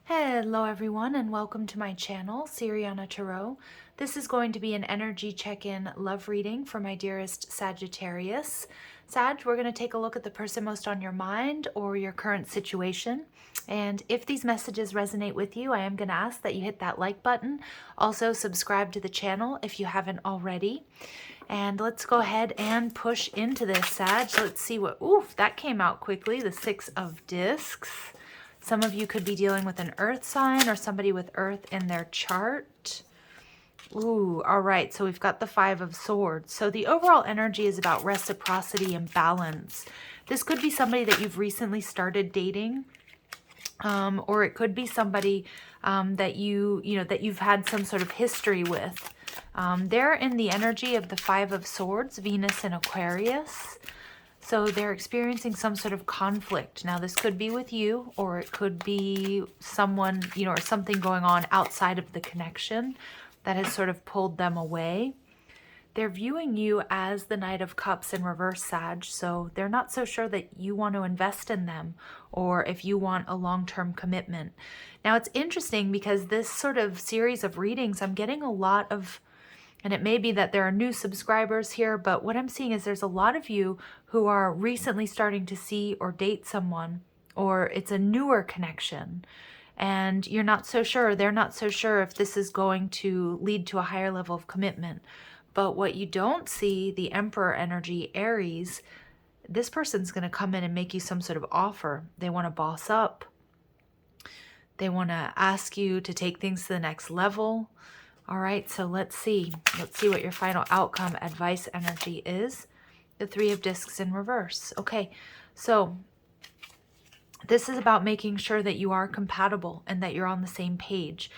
Hello everyone and welcome to my channel, Siriana Tarot. This is going to be an energy check-in love reading for my dearest Sagittarius. Sag, we're going to take a look at the person most on your mind or your current situation. And if these messages resonate with you, I am going to ask that you hit that like button. Also subscribe to the channel if you haven't already. And let's go ahead and push into this, Sag. Let's see what, oof, that came out quickly, the Six of Discs. Some of you could be dealing with an earth sign or somebody with earth in their chart. Ooh, all right. So we've got the Five of Swords. So the overall energy is about reciprocity and balance. This could be somebody that you've recently started dating, or it could be somebody that that you've had some sort of history with. They're in the energy of the Five of Swords, Venus and Aquarius. So they're experiencing some sort of conflict. Now, this could be with you, or it could be someone, or something going on outside of the connection that has sort of pulled them away. They're viewing you as the Knight of Cups in reverse, Sag, so they're not so sure that you want to invest in them or if you want a long-term commitment. Now, it's interesting because this sort of series of readings, I'm getting a lot of, and it may be that there are new subscribers here, but what I'm seeing is there's a lot of you who are recently starting to see or date someone, or it's a newer connection, and you're not so sure, they're not so sure if this is going to lead to a higher level of commitment. But what you don't see, the Emperor energy, Aries, this person's going to come in and make you some sort of offer. They want to boss up. They want to ask you to take things to the next level. All right, so let's see. Let's see what your final outcome advice energy is. The Three of Discs in reverse. Okay, so this is about making sure that you are compatible and that you're on the same page.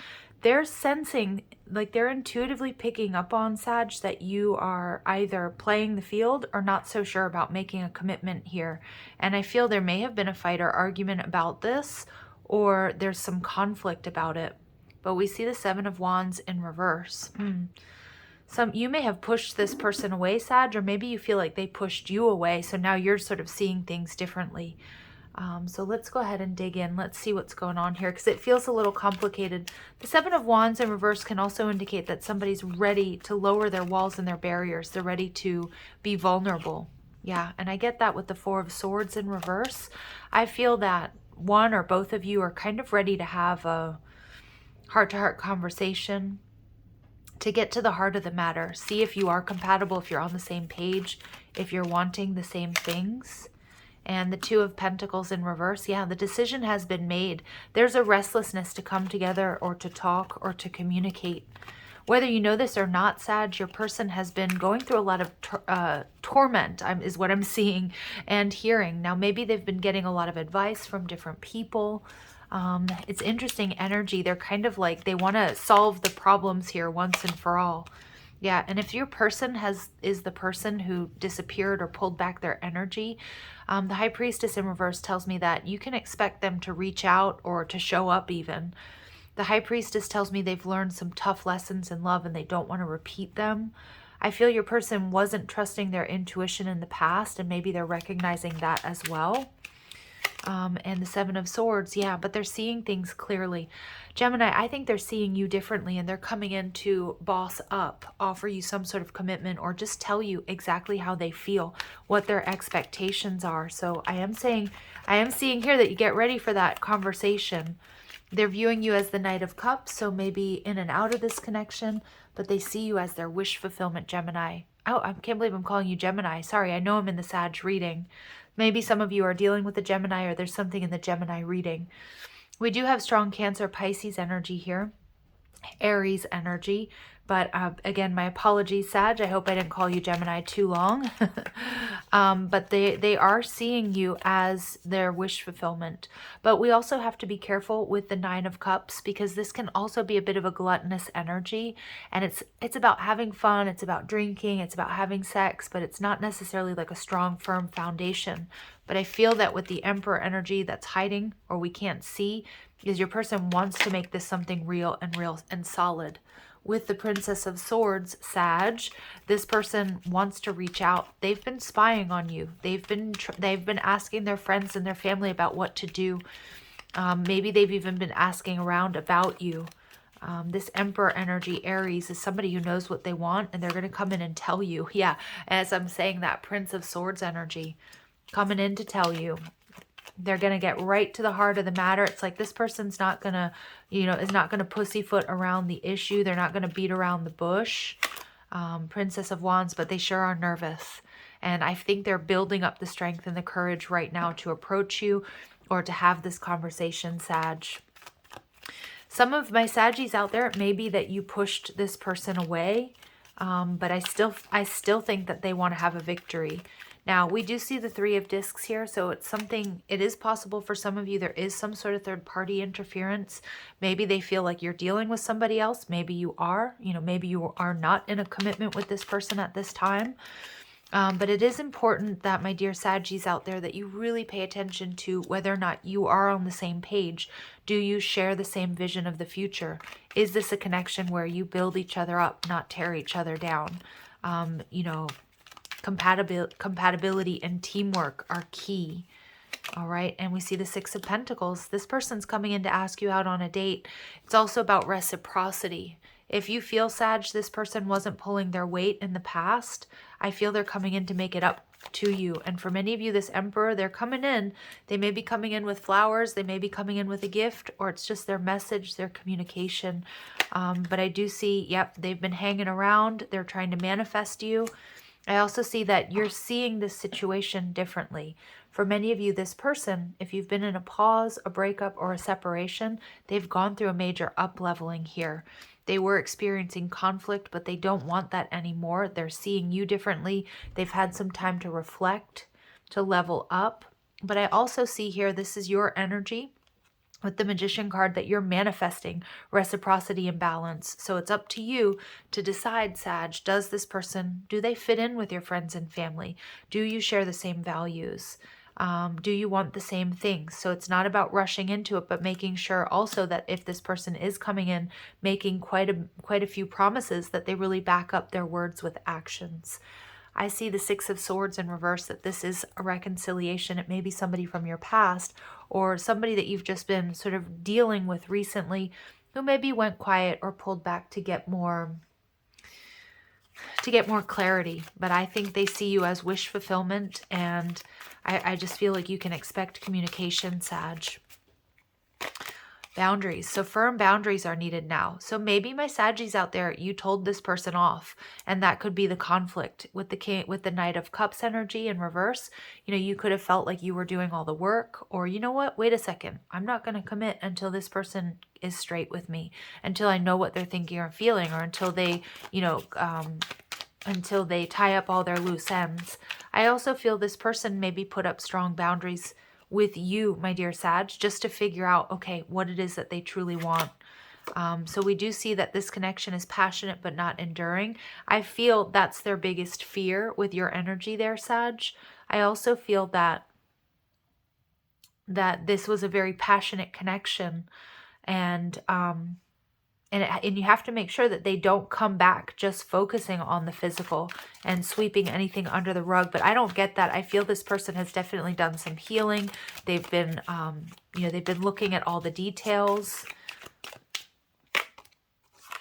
They're sensing, like they're intuitively picking up on, Sag, that you are either playing the field or not so sure about making a commitment here. And I feel there may have been a fight or argument about this, or there's some conflict about it. But we see the Seven of Wands in reverse. You may have pushed this person away, Sag, or maybe you feel like they pushed you away. So now you're sort of seeing things differently. So let's go ahead and dig in. Let's see what's going on here because it feels a little complicated. The Seven of Wands in reverse can also indicate that somebody's ready to lower their walls and their barriers. They're ready to be vulnerable. Yeah, and I get that with the Four of Swords in reverse. I feel that one or both of you are kind of ready to have a heart-to-heart conversation to get to the heart of the matter. See if you are compatible, if you're on the same page, if you're wanting the same things. And the Two of Pentacles in reverse. Yeah, the decision has been made. There's a restlessness to come together or to talk or to communicate. Whether you know this or not, Sag, your person has been going through a lot of torment, is what I'm seeing and hearing. Now, maybe they've been getting a lot of advice from different people. It's interesting energy. They're kind of like they want to solve the problems here once and for all. Yeah, and if your person is the person who disappeared or pulled back their energy, the High Priestess in reverse tells me that you can expect them to reach out or to show up even. The High Priestess tells me they've learned some tough lessons in love and they don't want to repeat them. I feel your person wasn't trusting their intuition in the past, and maybe they're recognizing that as well. And the Seven of Swords, yeah, but they're seeing things clearly. Gemini, I think they're seeing you differently, and they're coming in to boss up, offer you some sort of commitment, or just tell you exactly how they feel, what their expectations are. So I am seeing here that you get ready for that conversation. They're viewing you as the Knight of Cups, so maybe in and out of this connection, but they see you as their wish fulfillment, Gemini. Oh, I can't believe I'm calling you Gemini. Sorry, I know I'm in the Sag reading. Maybe some of you are dealing with a Gemini, or there's something in the Gemini reading. We do have strong Cancer, Pisces energy here, Aries energy. But again, my apologies, Sag. I hope I didn't call you Gemini too long. But they are seeing you as their wish fulfillment. But we also have to be careful with the Nine of Cups, because this can also be a bit of a gluttonous energy. And it's about having fun. It's about drinking. It's about having sex. But it's not necessarily like a strong, firm foundation. But I feel that with the Emperor energy that's hiding or we can't see, is your person wants to make this something real and solid. With the Princess of Swords, Sag, this person wants to reach out. They've been spying on you. They've been asking their friends and their family about what to do. Maybe they've even been asking around about you. This Emperor energy, Aries, is somebody who knows what they want, and they're going to come in and tell you. Yeah, as I'm saying that, Prince of Swords energy coming in to tell you. They're going to get right to the heart of the matter. It's like this person's not going to, is not going to pussyfoot around the issue. They're not going to beat around the bush. Princess of Wands, but they sure are nervous. And I think they're building up the strength and the courage right now to approach you or to have this conversation, Sag. Some of my Saggies out there, it may be that you pushed this person away, but I still think that they want to have a victory. Now, we do see the Three of Discs here, so it's something, it is possible for some of you, there is some sort of third-party interference. Maybe they feel like you're dealing with somebody else. Maybe you are, maybe you are not in a commitment with this person at this time. But it is important that, my dear Saggies out there, that you really pay attention to whether or not you are on the same page. Do you share the same vision of the future? Is this a connection where you build each other up, not tear each other down? Compatibility and teamwork are key. All right. And we see the Six of Pentacles. This person's coming in to ask you out on a date. It's also about reciprocity. If you feel, Sag, this person wasn't pulling their weight in the past, I feel they're coming in to make it up to you. And for many of you, this Emperor, they're coming in. They may be coming in with flowers. They may be coming in with a gift, or it's just their message, their communication. But I do see, yep, they've been hanging around. They're trying to manifest you. I also see that you're seeing this situation differently. For many of you, this person, if you've been in a pause, a breakup, or a separation, they've gone through a major up-leveling here. They were experiencing conflict, but they don't want that anymore. They're seeing you differently. They've had some time to reflect, to level up. But I also see here, this is your energy with the Magician card, that you're manifesting reciprocity and balance. So it's up to you to decide, Sag, does this person, do they fit in with your friends and family? Do you share the same values? Do you want the same things? So it's not about rushing into it, but making sure also that if this person is coming in, making quite a few promises, that they really back up their words with actions. I see the Six of Swords in reverse, that this is a reconciliation. It may be somebody from your past or somebody that you've just been sort of dealing with recently who maybe went quiet or pulled back to get more clarity. But I think they see you as wish fulfillment, and I just feel like you can expect communication, Sag. Boundaries. So firm boundaries are needed now. So maybe, my Saggies out there, you told this person off, and that could be the conflict with the Knight of Cups energy in reverse. You could have felt like you were doing all the work, or you know what? Wait a second. I'm not going to commit until this person is straight with me, until I know what they're thinking or feeling, or until they, until they tie up all their loose ends. I also feel this person maybe put up strong boundaries with you, my dear Sag, just to figure out, okay, what it is that they truly want. So we do see that this connection is passionate but not enduring. I feel that's their biggest fear with your energy there, Sag. I also feel that this was a very passionate connection, and you have to make sure that they don't come back just focusing on the physical and sweeping anything under the rug. But I don't get that. I feel this person has definitely done some healing. They've been, they've been looking at all the details.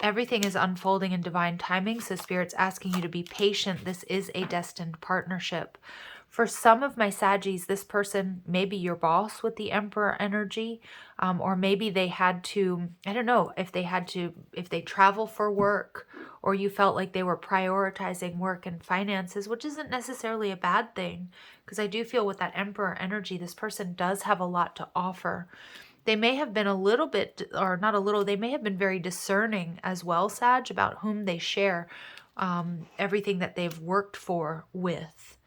Everything is unfolding in divine timing. So Spirit's asking you to be patient. This is a destined partnership. For some of my Saggies, this person may be your boss with the Emperor energy, or maybe they had to, I don't know, if they travel for work, or you felt like they were prioritizing work and finances, which isn't necessarily a bad thing, because I do feel with that Emperor energy, this person does have a lot to offer. They may have been a little bit, or not a little, they may have been very discerning as well, Sag, about whom they share everything that they've worked for with.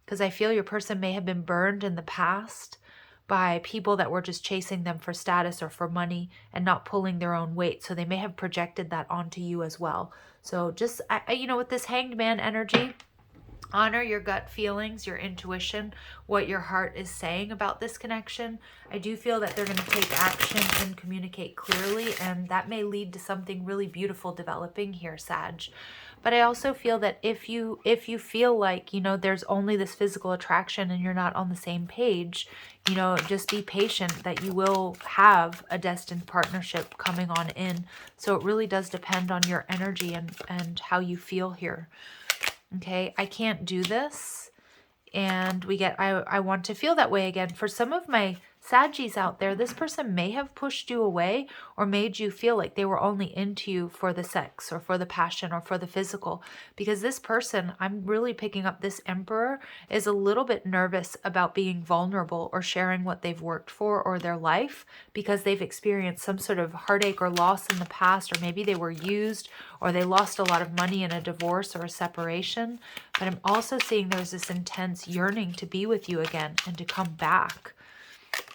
Because I feel your person may have been burned in the past by people that were just chasing them for status or for money and not pulling their own weight. So they may have projected that onto you as well. So just, with this Hanged Man energy, honor your gut feelings, your intuition, what your heart is saying about this connection. I do feel that they're going to take action and communicate clearly, and that may lead to something really beautiful developing here, Sag. But I also feel that if you feel like, you know, there's only this physical attraction and you're not on the same page, you know, just be patient that you will have a destined partnership coming on in. So it really does depend on your energy and how you feel here. Okay, I can't do this. And we get, I want to feel that way again. For some of my Saggies out there, this person may have pushed you away or made you feel like they were only into you for the sex or for the passion or for the physical. Because this person, I'm really picking up, this Emperor is a little bit nervous about being vulnerable or sharing what they've worked for or their life, because they've experienced some sort of heartache or loss in the past, or maybe they were used or they lost a lot of money in a divorce or a separation. But I'm also seeing there's this intense yearning to be with you again and to come back.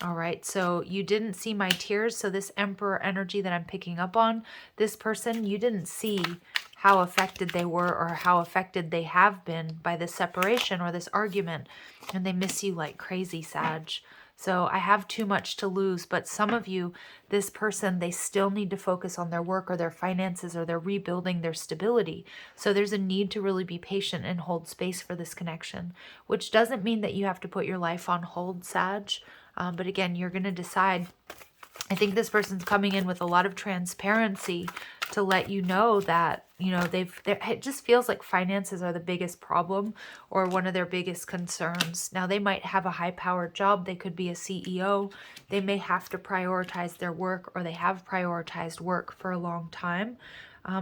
All right, so you didn't see my tears. So this Emperor energy that I'm picking up on, this person, you didn't see how affected they were or how affected they have been by this separation or this argument. And they miss you like crazy, Sag. So I have too much to lose, but some of you, this person, they still need to focus on their work or their finances, or they're rebuilding their stability. So there's a need to really be patient and hold space for this connection, which doesn't mean that you have to put your life on hold, Sag. But again, you're going to decide. I think this person's coming in with a lot of transparency to let you know that, you know, it just feels like finances are the biggest problem or one of their biggest concerns. Now, they might have a high-powered job. They could be a CEO. They may have to prioritize their work, or they have prioritized work for a long time.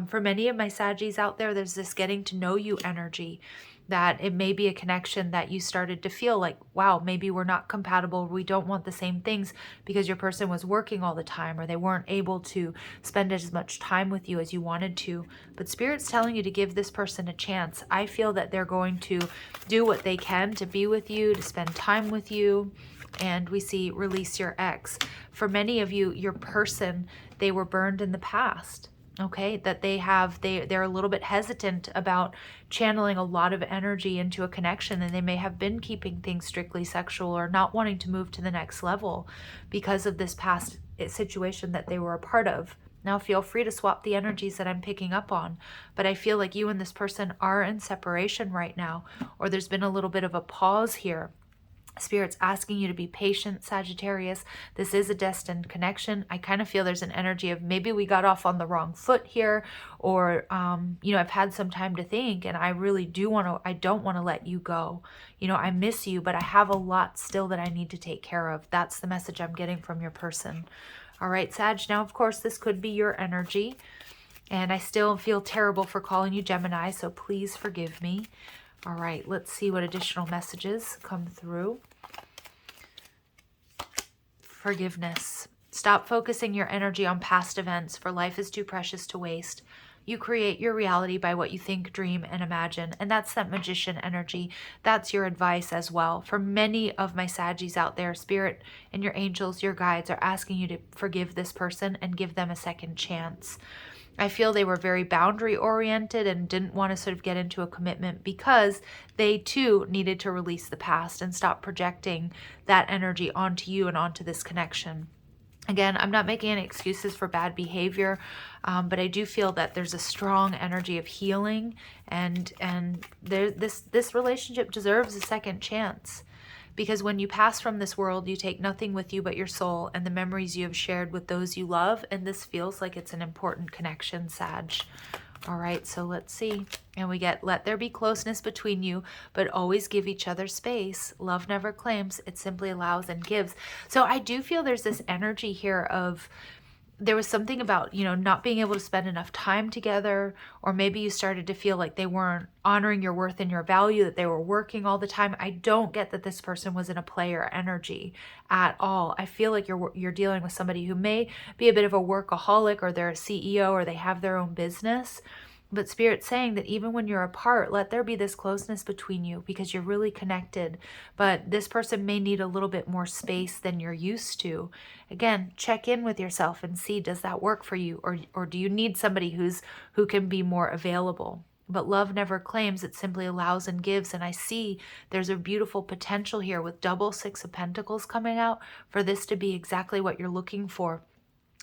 For many of my Saggies out there, there's this getting to know you energy, that it may be a connection that you started to feel like, wow, maybe we're not compatible. We don't want the same things because your person was working all the time, or they weren't able to spend as much time with you as you wanted to. But Spirit's telling you to give this person a chance. I feel that they're going to do what they can to be with you, to spend time with you. And we see release your ex. For many of you, your person, they were burned in the past. Okay, that they're a little bit hesitant about channeling a lot of energy into a connection, and they may have been keeping things strictly sexual or not wanting to move to the next level because of this past situation that they were a part of. Now, feel free to swap the energies that I'm picking up on, but I feel like you and this person are in separation right now, or there's been a little bit of a pause here. Spirit's asking you to be patient, Sagittarius. This is a destined connection. I kind of feel there's an energy of maybe we got off on the wrong foot here, or, you know, I've had some time to think, and I really don't want to let you go. You know, I miss you, but I have a lot still that I need to take care of. That's the message I'm getting from your person. All right, Sag. Now, of course, this could be your energy, and I still feel terrible for calling you Gemini, so please forgive me. All right, let's see what additional messages come through. Forgiveness. Stop focusing your energy on past events, for life is too precious to waste. You create your reality by what you think, dream, and imagine. And that's that magician energy. That's your advice as well. For many of my Saggies out there, Spirit and your angels, your guides, are asking you to forgive this person and give them a second chance. I feel they were very boundary oriented and didn't want to sort of get into a commitment because they too needed to release the past and stop projecting that energy onto you and onto this connection. Again, I'm not making any excuses for bad behavior, but I do feel that there's a strong energy of healing, and this relationship deserves a second chance. Because when you pass from this world, you take nothing with you but your soul and the memories you have shared with those you love. And this feels like it's an important connection, Sag. All right, so let's see. And we get, let there be closeness between you, but always give each other space. Love never claims, it simply allows and gives. So I do feel there's this energy here of, there was something about, you know, not being able to spend enough time together, or maybe you started to feel like they weren't honoring your worth and your value, that they were working all the time. I don't get that this person was in a player energy at all. I feel like you're dealing with somebody who may be a bit of a workaholic, or they're a CEO, or they have their own business. But Spirit's saying that even when you're apart, let there be this closeness between you because you're really connected. But this person may need a little bit more space than you're used to. Again, check in with yourself and see, does that work for you? Or do you need somebody who can be more available? But love never claims, it simply allows and gives. And I see there's a beautiful potential here with double Six of Pentacles coming out for this to be exactly what you're looking for.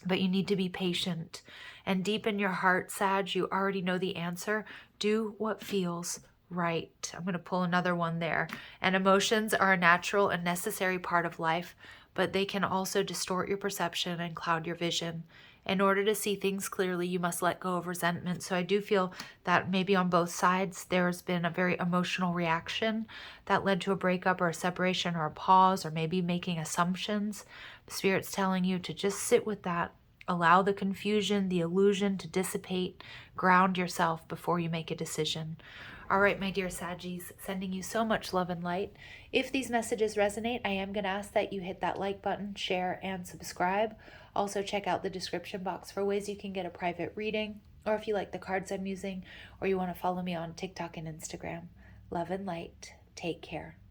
but you need to be patient. And deep in your heart, Sag, you already know the answer. Do what feels right. I'm going to pull another one there. And emotions are a natural and necessary part of life, but they can also distort your perception and cloud your vision. In order to see things clearly, you must let go of resentment. So I do feel that maybe on both sides, there's been a very emotional reaction that led to a breakup or a separation or a pause or maybe making assumptions. Spirit's telling you to just sit with that. Allow the confusion, the illusion to dissipate. Ground yourself before you make a decision. All right, my dear Saggies, sending you so much love and light. If these messages resonate, I am going to ask that you hit that like button, share, and subscribe. Also, check out the description box for ways you can get a private reading, or if you like the cards I'm using, or you want to follow me on TikTok and Instagram. Love and light. Take care.